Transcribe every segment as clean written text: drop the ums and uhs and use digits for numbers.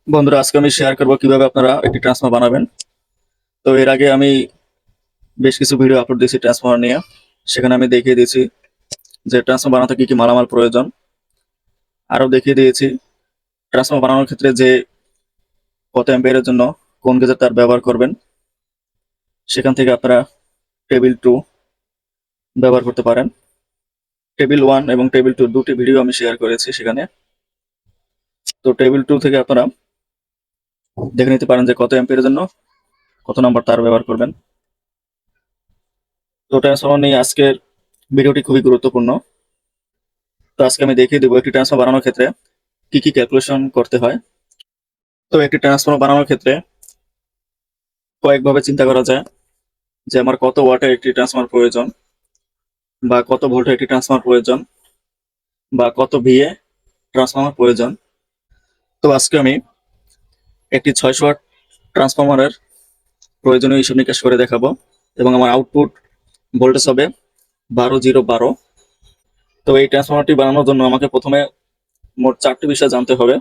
বন্ধুরা, আজকে আমি শেয়ার করব কিভাবে আপনারা একটি ট্রান্সফর্মার বানাবেন। তো এর আগে আমি বেশ কিছু ভিডিও আপলোড দিয়েছি ট্রান্সফর্মার নিয়ে। সেখানে আমি দেখিয়ে দিয়েছি যে ট্রান্সফর্মার বানাতে কি কি মালামাল প্রয়োজন। আরও দেখিয়ে দিয়েছি ট্রান্সফর্মার বানানোর ক্ষেত্রে যে কত অ্যাম্পিয়ারের জন্য কোন গেজের তার ব্যবহার করবেন। সেখান থেকে আপনারা টেবিল 2 ব্যবহার করতে পারেন। টেবিল 1 এবং টেবিল 2 দুটি ভিডিও আমি শেয়ার করেছি সেখানে। তো টেবিল 2 থেকে আপনারা দেখে নিতে পারেন যে কত অ্যাম্পিয়ারের জন্য কত নম্বর তার ব্যবহার করবেন। তো ট্রান্সফর্মার নিয়ে আজকের ভিডিওটি খুবই গুরুত্বপূর্ণ। তো আজকে আমি দেখিয়ে দেবো একটি ট্রান্সফর্মার বানানোর ক্ষেত্রে কি কি ক্যালকুলেশন করতে হয়। তো একটি ট্রান্সফর্মার বানানোর ক্ষেত্রে কয়েকভাবে চিন্তা করা যায় যে আমার কত ওয়াটের একটি ট্রান্সফর্মার প্রয়োজন, বা কত ভোল্টের একটি ট্রান্সফর্মার প্রয়োজন, বা কত ভিএ ট্রান্সফর্মার প্রয়োজন। তো আজকে আমি একটি 600 ওয়াট ট্রান্সফর্মারের প্রয়োজনীয় হিসাব নিকাশ করে দেখাবো, এবং আমার আউটপুট ভোল্টেজ হবে 12 0 12। তো এই ট্রান্সফর্মারটি বানানোর জন্য আমাকে প্রথমে মোট 4টি বিষয় জানতে হবে।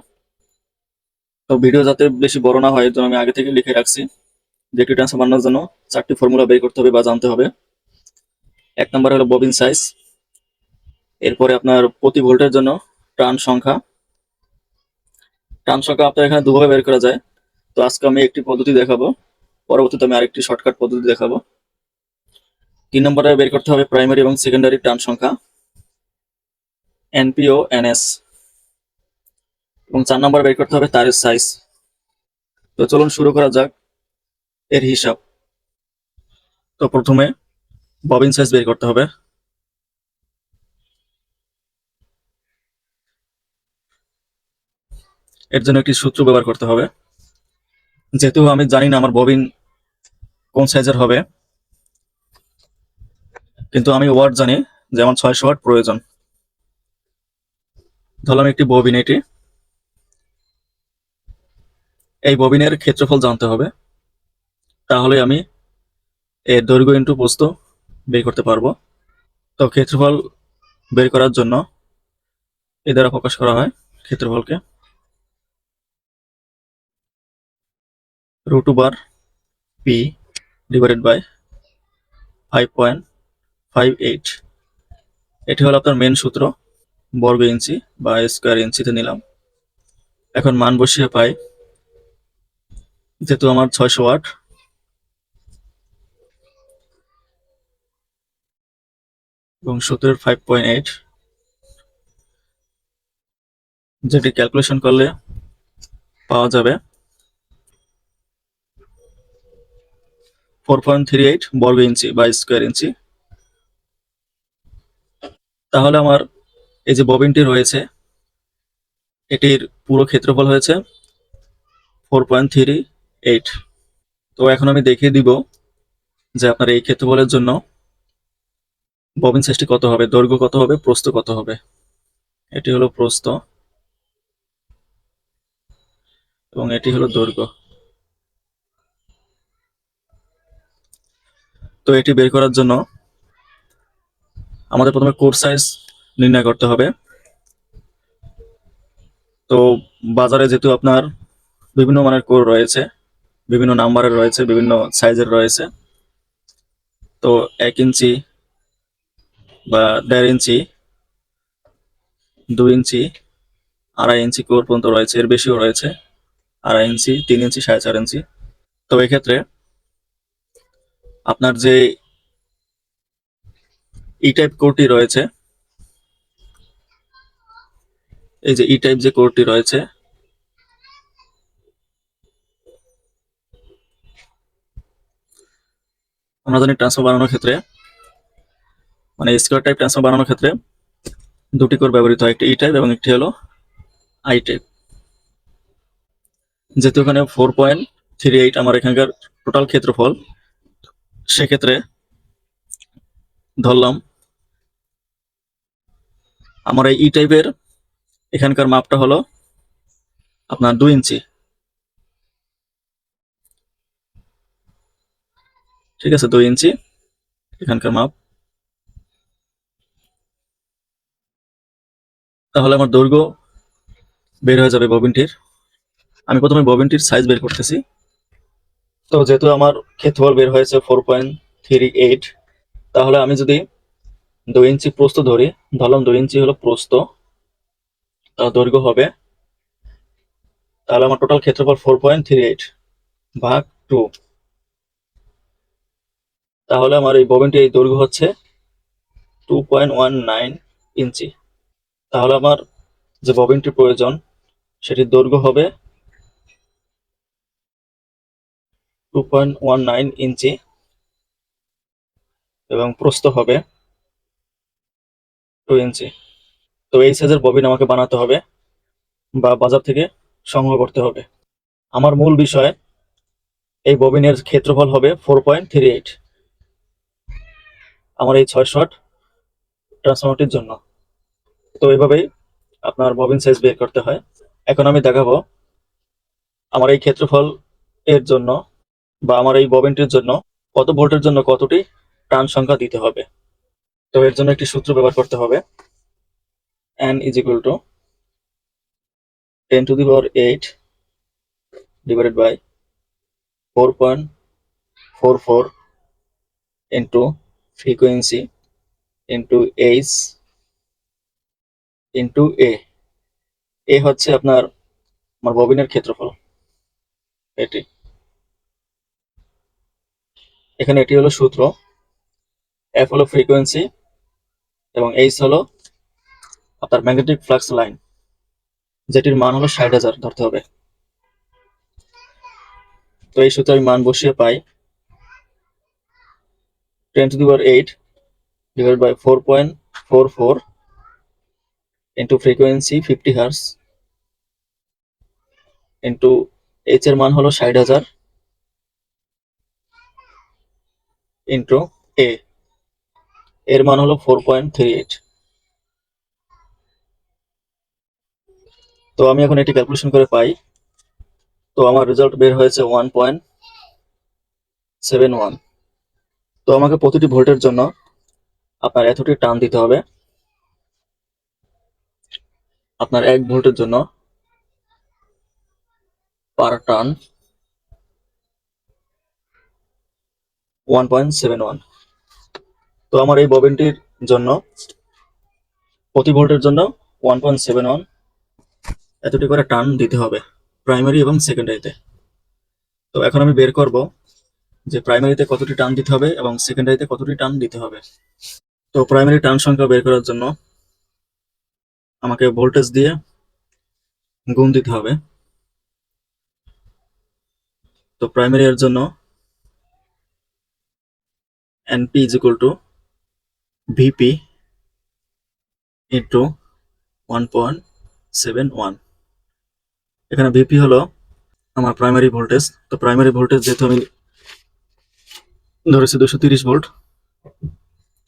তো ভিডিও যাতে বেশি বড় না হয়, এর জন্য আমি আগে থেকে লিখে রাখছি যে একটি ট্রান্সফর্মার বানানোর জন্য 4টি ফর্মুলা বের করতে হবে বা জানতে হবে। 1 নম্বর হলো ববিন সাইজ, এরপরে আপনার প্রতি ভোল্টের জন্য টার্ন সংখ্যা। টার্ন সংখ্যা আপনার এখানে দুভাবে বের করা যায়। তো আজকে আমি একটি পদ্ধতি দেখাবো, পরবর্তীতে আমি আরেকটি শর্টকাট পদ্ধতি দেখাবো। 3 নম্বরে বের করতে হবে প্রাইমারি এবং সেকেন্ডারি টার্ন সংখ্যা, এনপি ও এনএস। এবং 4 নম্বরে বের করতে হবে তারের সাইজ। তো চলুন শুরু করা যাক এর হিসাব। তো প্রথমে ববিন সাইজ বের করতে হবে। এর জন্য একটি সূত্র ব্যবহার করতে হবে। যেহেতু আমি জানি না আমার ববিন কোন সাইজের হবে, কিন্তু আমি ওয়াট জানি যে আমার 600 ওয়াট প্রয়োজন। ধরলাম একটি ববিন, এটি এই ববিনের ক্ষেত্রফল জানতে হবে, তাহলে আমি এর দৈর্ঘ্য ইন্টু প্রস্থ বের করতে পারবো। তো ক্ষেত্রফল বের করার জন্য এ দ্বারা প্রকাশ করা হয় ক্ষেত্রফলকে √2 পি ডিভাইডেড বাই 5.58। এটি হলো আপনার মেন সূত্র। বর্গ ইঞ্চি বা স্কোয়ার ইঞ্চিতে নিলাম। এখন মান বসিয়ে পাই, যেহেতু আমার 600 ওয়াট এবং সূত্রের 5.8, যেটি ক্যালকুলেশন করলে পাওয়া যাবে 4.38 বর্গ ইঞ্চি বা স্কোয়ার ইঞ্চি। তাহলে আমার এই যে ববিনটি রয়েছে, এটির পুরো ক্ষেত্রফল হয়েছে 4.38। তো এখন আমি দেখিয়ে দিব যে আপনার এই ক্ষেত্রফলের জন্য ববিন সাইজটি কত হবে, দৈর্ঘ্য কত হবে, প্রস্থ কত হবে। এটি হলো প্রস্থ এবং এটি হলো দৈর্ঘ্য। তো এটি বের করার জন্য আমাদের প্রথমে কোর সাইজ নির্ণয় করতে হবে। তো বাজারে যেহেতু আপনার বিভিন্ন মানের কোর রয়েছে, বিভিন্ন নাম্বারের রয়েছে, বিভিন্ন সাইজের রয়েছে। তো 1 ইঞ্চি বা 1.5 ইঞ্চি, 2 ইঞ্চি, 2.5 ইঞ্চি কোর পর্যন্ত রয়েছে, এর বেশিও রয়েছে, 2.5 ইঞ্চি, 3 ইঞ্চি, 4.5 ইঞ্চি। তো এক্ষেত্রে আপনার যে ই টাইপ কোরটি রয়েছে, এই যে ই টাইপ যে কোরটি রয়েছে, আমরা জানি ট্রান্সফার বানানোর ক্ষেত্রে, মানে স্কোয়ার টাইপ ট্রান্সফার বানানোর ক্ষেত্রে দুটি কোর ব্যবহৃত হয়, একটি ই টাইপ এবং একটি হলো আই টাইপ। যেহেতু এখানে 4.38 আমার এখানকার টোটাল ক্ষেত্রফল, সেক্ষেত্রে ধরলাম আমার এই ই টাইপের এখানকার মাপটা হলো আপনার 2 ইঞ্চি। ঠিক আছে, 2 ইঞ্চি এখানকার মাপ। তাহলে আমার দৈর্ঘ্য বের হয়ে যাবে ববিনটির আমি প্রথমে ববিনটির সাইজ বের করতেছি। তো যেহেতু আমার ক্ষেত্রফল বের হয়েছে 4.38, তাহলে আমি যদি 2 ইঞ্চি প্রস্থ ধরি, ধরলাম 2 ইঞ্চি হলো প্রস্থ, দৈর্ঘ্য হবে, তাহলে আমার টোটাল ক্ষেত্রফল 4.38 ভাগ 2, তাহলে আমার এই ববিনটি এই দৈর্ঘ্য হচ্ছে 2.19 ইঞ্চি। তাহলে আমার যে ববিনটি প্রয়োজন সেটির দৈর্ঘ্য হবে 2.19 ইঞ্চি এবং প্রস্থ হবে 2 ইঞ্চি। তো এই সাইজের ববিন আমাকে বানাতে হবে বা বাজার থেকে সংগ্রহ করতে হবে। আমার মূল বিষয় এই ববিনের ক্ষেত্রফল হবে 4.38 আমার এই 6 শট ট্রান্সফরমারটির জন্য। তো এইভাবেই আপনার ববিন সাইজ বের করতে হয়। এখন আমি দেখাবো আমার এই ক্ষেত্রফল এর জন্য বা আমার এই ববিনটির জন্য কত ভোল্টের জন্য কতটি টার্ন সংখ্যা দিতে হবে। তো এর জন্য একটি সূত্র ব্যবহার করতে হবে, n is equal to 10 to the power 8 divided by 4.44 into frequency into h into a হচ্ছে আপনার আমার ববিনের ক্ষেত্রফল। এটি এখানে এটি হলো সূত্র, f হলো ফ্রিকোয়েন্সি এবং h হলো আপনার ম্যাগনেটিক ফ্লাক্স লাইন, যেটির মান হলো 60,000 ধরতে হবে। তো এই সূত্রে আমি মান বসিয়ে পাই 10 to the power 8 divided by 4.44 into frequency 50 Hz into h এর মান হলো 60,000 into a এর মান হলো 4.38। তো আমি এখন এটি ক্যালকুলেশন করে পাই। তো আমার রেজাল্ট বের হয়েছে 1.71। তো আমাকে প্রতিটি ভোল্টের জন্য আপনার এতটি টার্ন দিতে হবে। আপনার 1 ভোল্টের জন্য পার টার্ন 1.71। তো আমার এই ববিনটির জন্য প্রতি ভোল্টের জন্য 1.71 এতটি করে টার্ন দিতে হবে প্রাইমারি এবং সেকেন্ডারিতে। তো এখন আমি বের করব যে প্রাইমারিতে কতটি টার্ন দিতে হবে এবং সেকেন্ডারিতে কতটি টার্ন দিতে হবে। তো প্রাইমারি টার্ন সংখ্যা বের করার জন্য আমাকে ভোল্টেজ দিয়ে গুণ দিতে হবে। তো প্রাইমারি এর জন্য np is equal to vp into 1.71। এখানে ভিপি হলো আমার প্রাইমারি ভোল্টেজ। তো প্রাইমারি ভোল্টেজ যেহেতু আমি ধরেছি 230 ভোল্ট,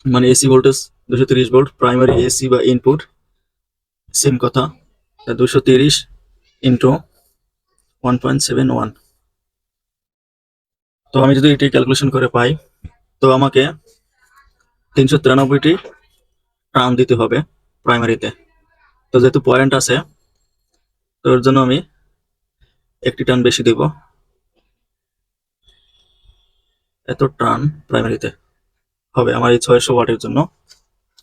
মানে AC voltage 230 volt, primary AC বা ইনপুট সেম কথা, 230 ইন্টু 1.71। তো আমি যদি এটি ক্যালকুলেশন করে পাই, তো আমাকে 393টি টার্ন দিতে হবে প্রাইমারিতে। তো যেহেতু পয়েন্ট আছে, তো এর জন্য আমি একটি টার্ন বেশি দেব, এত টার্ন প্রাইমারিতে হবে আমার এই 600 ওয়াটের জন্য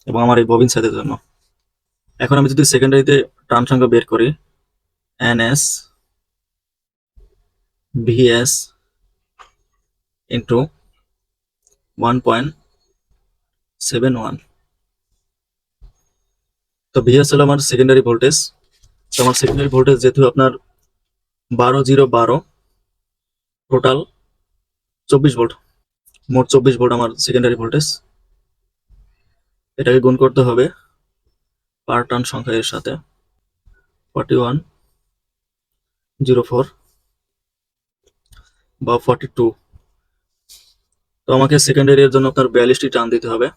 এবং আমার এই ববিন সাইজের জন্য। এখন আমি যদি সেকেন্ডারিতে টার্ন সংখ্যা বের করি, ns vs ইন্টু 1.71। তো vs হলো আমার সেকেন্ডারি ভোল্টেজ। তো আমার সেকেন্ডারি ভোল্টেজ যেহেতু আপনার 12,012, টোটাল 24 ভোল্ট, মোট 24 ভোল্ট আমার সেকেন্ডারি ভোল্টেজ। এটাকে গুণ করতে হবে পার টার্ন সংখ্যা এর সাথে 4104 বা 42। তো আমাকে সেকেন্ডারি এর জন্য আপনার 42টি টার্ন দিতে হবে।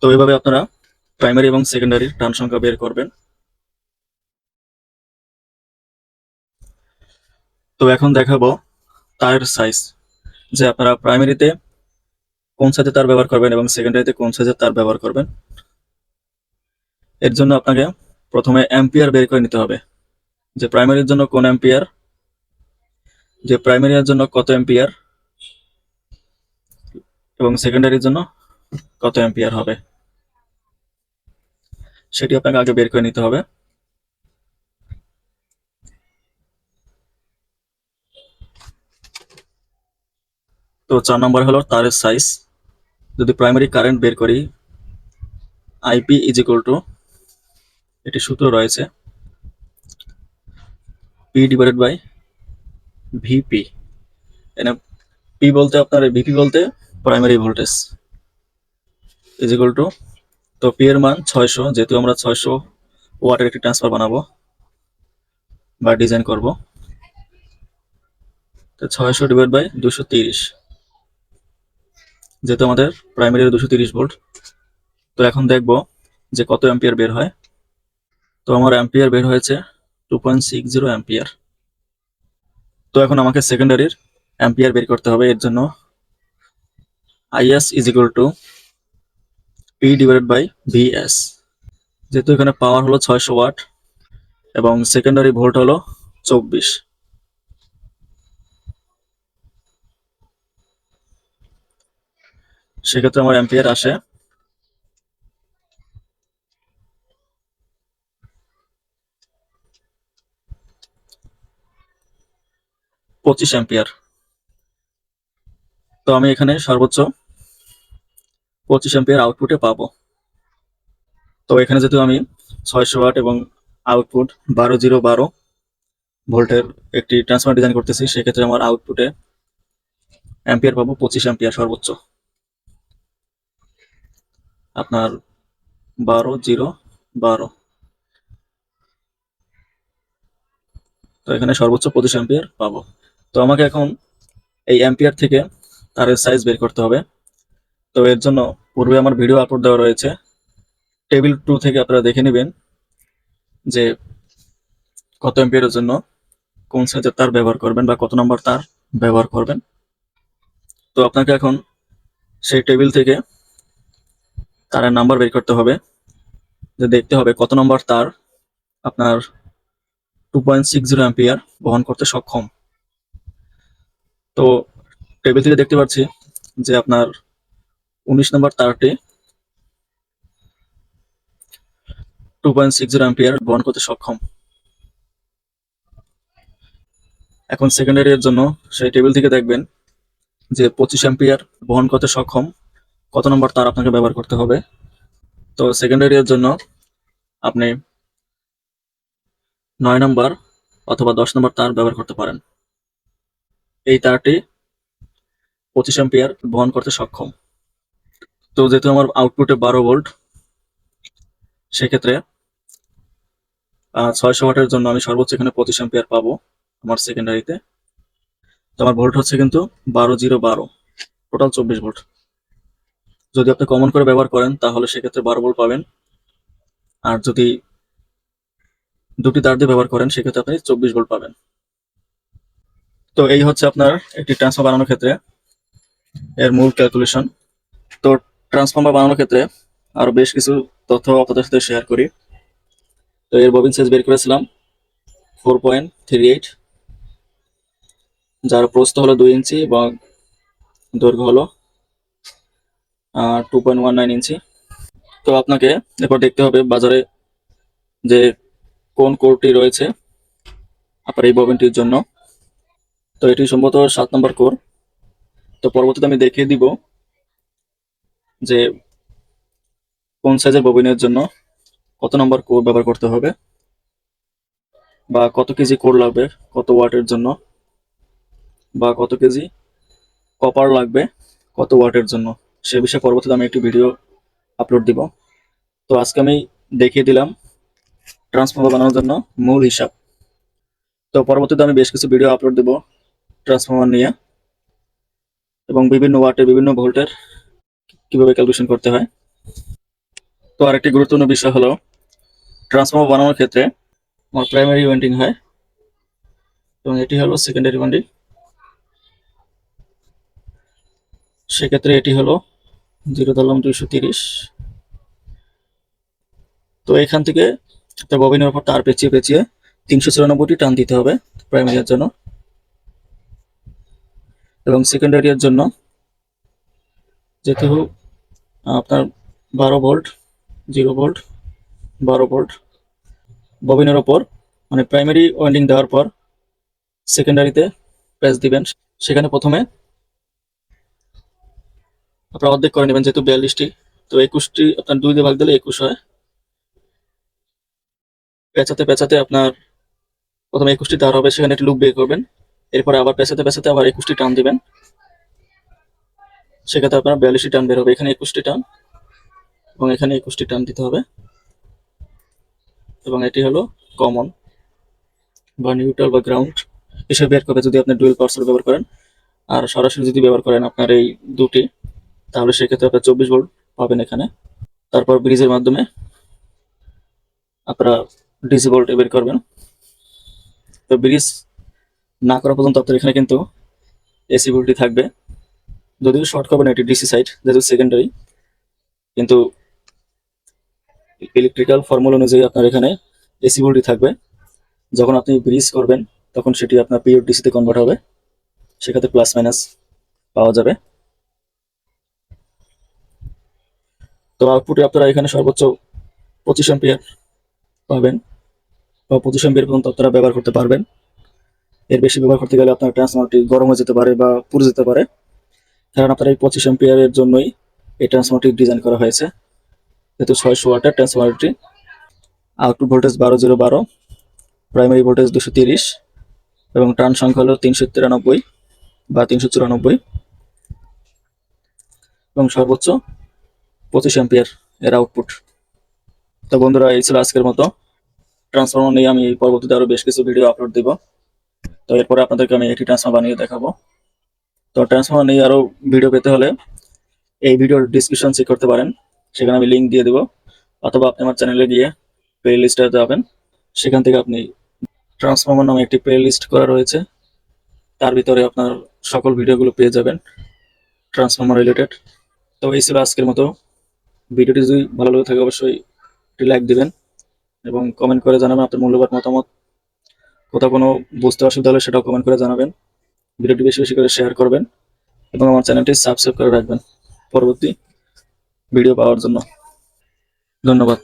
তো এইভাবে আপনারা প্রাইমারি এবং সেকেন্ডারি টার্ন সংখ্যা বের করবেন। তো এখন দেখাবো তারের সাইজ, যে আপনারা প্রাইমারিতে কোন সাইজের তার ব্যবহার করবেন এবং সেকেন্ডারিতে কোন সাইজের তার ব্যবহার করবেন। এর জন্য আপনাকে প্রথমে অ্যাম্পিয়ার বের করে নিতে হবে, যে প্রাইমারির জন্য কোন অ্যাম্পিয়ার, যে প্রাইমারির জন্য কত অ্যাম্পিয়ার এবং সেকেন্ডারির জন্য কত অ্যাম্পিয়ার হবে, সেটি আপনাকে আগে বের করে নিতে হবে। তো 4 নম্বর হলো তারের সাইজ। যদি প্রাইমারি কারেন্ট বের করি, আইপি ইজ ইকুয়াল টু, এটি সূত্র রয়েছে, পি ডিভাইডেড বাই ভিপি। এখানে পি বলতে আপনার ভিপি বলতে primary voltage is equal two, তো পি এর মান 600, যেহেতু আমরা 600 ওয়াটের একটি ট্রান্সফার বানাবো বা ডিজাইন করব, তো 600 ডিভাইড বাই 230, যেহেতু আমাদের প্রাইমারি 230 ভোল্ট। তো এখন দেখব যে কত অ্যাম্পিয়ার বের হয়। তো আমার অ্যাম্পিয়ার বের হয়েছে 2.60 অ্যাম্পিয়ার। তো এখন আমাকে সেকেন্ডারির অ্যাম্পিয়ার বের করতে হবে। এর জন্য IS is equal to P divided by VS. যেহেতু এখানে পাওয়ার হলো 600 ওয়াট এবং সেকেন্ডারি ভোল্ট হলো 24, সেক্ষেত্রে আমার অ্যাম্পিয়ার আসে 25 অ্যাম্পিয়ার। তো আমি এখানে সর্বোচ্চ 25 অ্যাম্পিয়ার আউটপুটে পাবো। তো এখানে যেহেতু আমি 600 ওয়াট এবং আউটপুট 12 ভোল্টের একটি ট্রান্সফরমার ডিজাইন করতেছি, সেক্ষেত্রে আমার আউটপুটে অ্যাম্পিয়ার পাবো 25 অ্যাম্পিয়ার সর্বোচ্চ, আপনার 12 তো এখানে সর্বোচ্চ 25 অ্যাম্পিয়ার পাবো। তো আমাকে এখন এই অ্যাম্পিয়ার থেকে তারের সাইজ বের করতে হবে। তো এর জন্য পূর্বে আমার ভিডিও আপলোড দেওয়া রয়েছে, টেবিল 2 থেকে আপনারা দেখে নেবেন যে কত অ্যাম্পিয়ারের জন্য কোন সাইজের তার ব্যবহার করবেন বা কত নম্বর তার ব্যবহার করবেন। তো আপনাকে এখন সেই টেবিল থেকে তারের নাম্বার বের করতে হবে, যে দেখতে হবে কত নম্বর তার আপনার 2.60 অ্যাম্পিয়ার বহন করতে সক্ষম। তো টেবিল থেকে দেখতে পাচ্ছি যে আপনার 19 নম্বর তারটি 2.60 অ্যাম্পিয়ার বহন করতে সক্ষম। এখন সেকেন্ডারি এর জন্য সেই টেবিল থেকে দেখবেন যে 25 অ্যাম্পিয়ার বহন করতে সক্ষম কত নম্বর তার আপনাকে ব্যবহার করতে হবে। তো সেকেন্ডারি এর জন্য আপনি 9 নম্বর অথবা 10 নম্বর তার ব্যবহার করতে পারেন। এই তারটি 25 অ্যাম্পিয়ার বহন করতে সক্ষম। তো যেহেতু আমার আউটপুটে 12 ভোল্ট, সেক্ষেত্রে 600 ওয়াটের জন্য আমি সর্বোচ্চ এখানে 25 অ্যাম্পিয়ার পাবো আমার সেকেন্ডারিতে। তো আমার ভোল্ট হচ্ছে কিন্তু 12 টোটাল 24 ভোল্ট। যদি আপনি কমন করে ব্যবহার করেন তাহলে সেক্ষেত্রে 12 ভোল্ট পাবেন, আর যদি দুটি তার দিয়ে ব্যবহার করেন সেক্ষেত্রে আপনি 24 ভোল্ট পাবেন। তো এই হচ্ছে আপনার একটি ট্রান্সফর্মার বানানোর ক্ষেত্রে এর মূল ক্যালকুলেশন। তো ট্রান্সফর্মার বানানোর ক্ষেত্রে আরো বেশ কিছু তথ্য আপনাদের সাথে শেয়ার করি। তো এর ববিন সাইজ বের করেছিলাম 4.38, যার প্রস্থ হলো 2 ইঞ্চি এবং দৈর্ঘ্য হলো 2.19 ইঞ্চি। তো আপনাকে এরপর দেখতে হবে বাজারে যে কোন কোরটি রয়েছে আপনার এই ববিনটির জন্য। তো এটি সম্ভবত 7 নম্বর কোর। তো পরবর্তীতে আমি দেখিয়ে দিব যে কোন সাইজের ববিনের জন্য কত নম্বর কোর ব্যবহার করতে হবে বা কত কেজি কোর লাগবে কত ওয়াটের জন্য, বা কত কেজি কপার লাগবে কত ওয়াটের জন্য, সে বিষয়ে পরবর্তীতে আমি একটি ভিডিও আপলোড দিব। তো আজকে আমি দেখিয়ে দিলাম ট্রান্সফর্মার বানানোর জন্য মূল হিসাব। তো পরবর্তীতে আমি বেশ কিছু ভিডিও আপলোড দেব ট্রান্সফর্মার নিয়ে এবং বিভিন্ন ওয়াটের বিভিন্ন ভোল্টের কিভাবে ক্যালকুলেশন করতে হয়। তো আরেকটি গুরুত্বপূর্ণ বিষয় হলো ট্রান্সফর্মার বানানোর ক্ষেত্রে আমার প্রাইমারি ওয়াইন্ডিং হয় এবং এটি হলো সেকেন্ডারি ওয়াইন্ডিং। সেক্ষেত্রে এটি হলো 0.230। তো এখান থেকে তো ববিনের উপর তার পেঁচিয়ে পেঁচিয়ে 394টি টান দিতে হবে প্রাইমারির জন্য, এবং সেকেন্ডারি এর জন্য যেহেতু আপনার 12 ভোল্ট, 0 ভোল্ট, 12 ভোল্ট ববিনের ওপর মানে প্রাইমারি ওয়াইন্ডিং দেওয়ার পর সেকেন্ডারিতে প্রেস দিবেন। সেখানে প্রথমে আপনার অর্ধেক করে নেবেন, যেহেতু 42টি, তো 21টি আপনার 2 দিয়ে ভাগ দিলে 21 হয়। পেঁচাতে পেঁচাতে আপনার প্রথমে 21টি তার হবে, সেখানে একটি লুপ বের করবেন, এরপরে আবার পেঁচাতে পেঁচাতে আবার 21টি টান দিবেন, সেক্ষেত্রে আপনার 42টি টান বের হবে। এখানে 21টি টান এবং এখানে 21টি টান দিতে হবে। এবং এটি হলো কমন বা নিউট্রাল বা গ্রাউন্ড হিসেবে বের করবে যদি আপনি ডুয়েল পাওয়ার সোর্স ব্যবহার করেন। আর সরাসরি যদি ব্যবহার করেন আপনার এই দুটি, তাহলে সেক্ষেত্রে আপনার 24 ভোল্ট পাবেন এখানে। তারপর ব্রিজের মাধ্যমে আপনারা ডিসি ভোল্টে বের করবেন। তো ব্রিজ না করা পর্যন্ত আপনার এখানে কিন্তু এসি ভোল্টই থাকবে, যদিও শর্ট করবেন এটি ডিসি সাইড যেহেতু সেকেন্ডারি, কিন্তু ইলেকট্রিক্যাল ফর্মুলা অনুযায়ী আপনার এখানে এসি ভোল্টই থাকবে। যখন আপনি ব্রিজ করবেন তখন সেটি আপনার পিওর ডিসিতে কনভার্ট হবে, সেক্ষেত্রে প্লাস মাইনাস পাওয়া যাবে। তো আউটপুটে আপনারা এখানে সর্বোচ্চ 25 অ্যাম্পিয়ার পাবেন বা 25 অ্যাম্পিয়ার পর্যন্ত আপনারা ব্যবহার করতে পারবেন। এর বেশি ব্যবহার করতে গেলে আপনার ট্রান্সফরমারটি গরম হয়ে যেতে পারে বা পুড়ে যেতে পারে, কারণ আপনার এই 25 অ্যাম্পিয়ারের জন্যই এই ট্রান্সফরমারটি ডিজাইন করা হয়েছে, যেহেতু 600 ওয়াটের ট্রান্সফরমারটি। আউটপুট ভোল্টেজ 12 0 12, প্রাইমারি ভোল্টেজ 230 এবং টার্ন সংখ্যা হলো 393 বা 394 এবং সর্বোচ্চ 25 অ্যাম্পিয়ার এর আউটপুট। তো বন্ধুরা, এই ছিল আজকের মতো। ট্রান্সফরমার নিয়ে আমি পরবর্তীতে আরো বেশ কিছু ভিডিও আপলোড দিব। তো এরপরে আপনাদেরকে আমি একটি ট্রান্সফরমার বানিয়ে দেখাবো। তো ট্রান্সফরমার নিয়ে আরো ভিডিও পেতে হলে এই ভিডিওর ডিসক্রিপশন চেক করতে পারেন, সেখানে আমি লিঙ্ক দিয়ে দেবো, অথবা আপনি আমার চ্যানেলে গিয়ে প্লে লিস্টে যাবেন, সেখান থেকে আপনি ট্রান্সফরমার নামে একটি প্লে লিস্ট করা রয়েছে, তার ভিতরে আপনার সকল ভিডিওগুলো পেয়ে যাবেন ট্রান্সফরমার রিলেটেড। তো এই ছিল আজকের মতো। ভিডিওটি যদি ভালো লাগে থাকে অবশ্যই একটি লাইক দিবেন এবং কমেন্ট করে জানাবেন আপনার মূল্যবান মতামত। কোথাও কোনো বুঝতে অসুবিধা হলে সেটাও কমেন্ট করে জানাবেন। ভিডিওটি বেশি বেশি করে শেয়ার করবেন এবং আমার চ্যানেলটি সাবস্ক্রাইব করে রাখবেন পরবর্তী ভিডিও পাওয়ার জন্য। ধন্যবাদ।